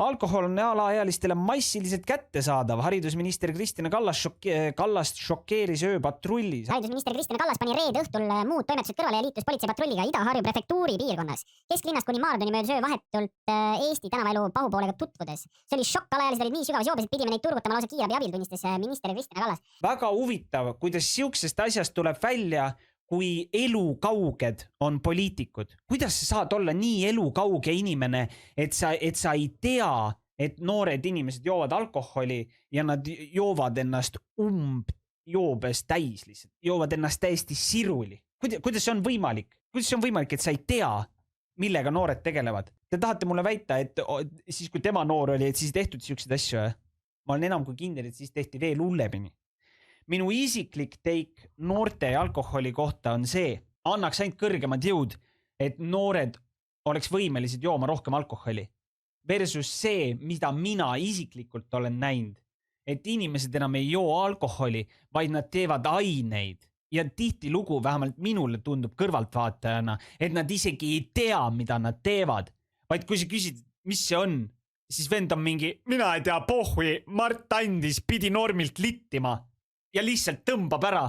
Alkohol on alaealistele massiliselt kättesaadav. Haridusminister Kristina Kallast šokeeris ööpatrullis. Haridusminister Kristina Kallas pani reede õhtul muud toimetused kõrvale ja liitus politseipatrulliga Ida-Harju prefektuuri piirkonnas. Kesklinnast kuni Maardoni möödas öö vahetult Eesti tänavaelu pahupoolega tutvudes. See oli šokk, alaealised olid nii sügavas joobes, et pidime neid turgutama lausa kiirabi abil, tunnistas minister Kristina Kallas. Väga huvitav, kuidas siuksest asjast tuleb välja, kui elukauged on poliitikud. Kuidas sa saad olla nii elukauge inimene, et sa ei tea, et noored inimesed joovad alkoholi ja nad joovad ennast joobes täis lihtsalt. Joovad ennast täiesti siruli. Kuidas see on võimalik? Kuidas see on võimalik, et sa ei tea, millega noored tegelevad? Te tahate mulle väita, et siis kui tema noor oli, et siis tehtud siukseid asju. Ma olen enam kui kindel, et siis tehti veel hullemini. Minu isiklik teik noorte ja alkoholi kohta on see, annaks ainult kõrgemad jõud, et noored oleks võimelised jooma rohkem alkoholi. Versus see, mida mina isiklikult olen näinud, et inimesed enam ei joo alkoholi, vaid nad teevad aineid. Ja tihti lugu, vähemalt minule tundub kõrvaltvaatajana, et nad isegi ei tea, mida nad teevad. Vaid kui sa küsid, mis see on, siis vend on mingi, mina ei tea, pohhui, Mart andis, pidi normilt littima. Ja lihtsalt tõmbab ära.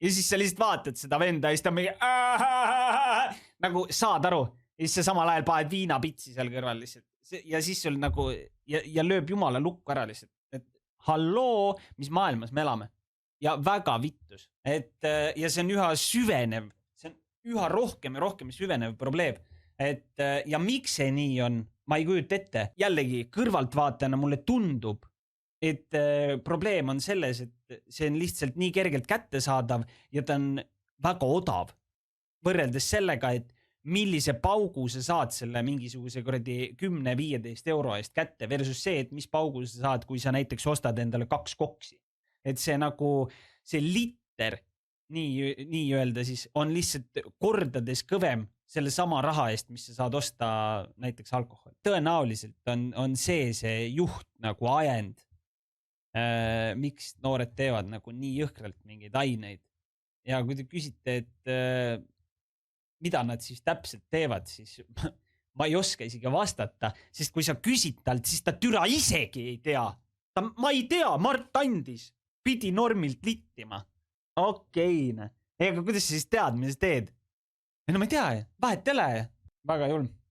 Ja siis sa lihtsalt vaatad seda venda ja siis ta on mingi nagu saad aru. Ja siis sa samal ajal paed viinapitsi seal kõrval lihtsalt. Ja siis sul nagu ja lööb jumala lukku ära lihtsalt. Et halloo, mis maailmas me elame. Ja väga vittus. Ja see on üha süvenev. See on üha rohkem ja rohkem süvenev probleem. Ja miks see nii on? Ma ei kujuta ette. Jällegi kõrvaltvaatajana mulle tundub, et probleem on selles, et see on lihtsalt nii kergelt kättesaadav ja ta on väga odav. Võrreldes sellega, et millise paugu sa saad selle mingisuguse 10-15 euro eest kätte versus see, et mis paugu sa saad, kui sa näiteks ostad endale 2 koksi. Et see nagu, see liter, nii öelda siis, on lihtsalt kordades kõvem selle sama raha eest, mis sa saad osta näiteks alkohol. Tõenäoliselt on see juht nagu ajend, miks noored teevad nagu nii jõhkralt mingeid aineid. Ja kui te küsite, et mida nad siis täpselt teevad, siis ma ei oska isegi vastata, sest kui sa küsid talt, siis ta türa isegi ei tea. Ma ei tea, Mart andis, pidi normilt littima. Okeine. Ega kuidas sa siis tead, mis sa teed? No ma ei tea, vahet ei ole. Väga julm.